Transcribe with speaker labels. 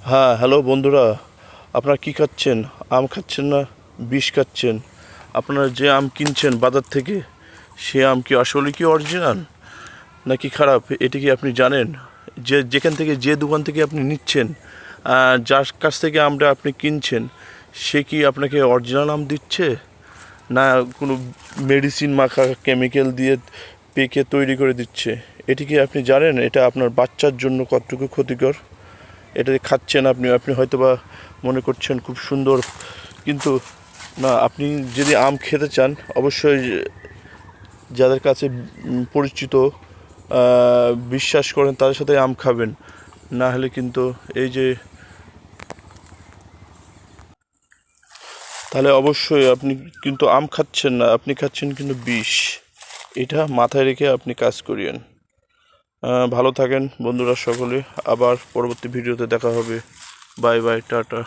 Speaker 1: হ্যাঁ, হ্যালো বন্ধুরা। আপনারা কি খাচ্ছেন? আম খাচ্ছেন না বিষ খাচ্ছেন? আপনারা যে আম কিনছেন বাজার থেকে, সে আম কি আসলে কি অরিজিনাল নাকি খারাপ, এটি কি আপনি জানেন? যেখান থেকে, যে দোকান থেকে আপনি নিচ্ছেন, যার কাছ থেকে আমটা আপনি কিনছেন, সে কি আপনাকে অরিজিনাল আম দিচ্ছে, না কোনো মেডিসিন মাখা কেমিক্যাল দিয়ে পেকে তৈরি করে দিচ্ছে? এটি কি আপনি জানেন এটা আপনার বাচ্চার জন্য কতটুকু ক্ষতিকর? এটা যে খাচ্ছেন আপনি, হয়তো বা মনে করছেন খুব সুন্দর, কিন্তু না, আপনি যদি আম খেতে চান অবশ্যই যাদের কাছে পরিচিত, বিশ্বাস করেন, তাদের সাথে আম খাবেন। না হলে কিন্তু এই যে, তাহলে অবশ্যই আপনি কিন্তু আম খাচ্ছেন না, আপনি খাচ্ছেন কিন্তু বিষ। এটা মাথায় রেখে আপনি কাজ করিয়েন। ভালো থাকেন বন্ধুরা সকলে, আবার পরবর্তী ভিডিওতে দেখা হবে। Bye bye, tata.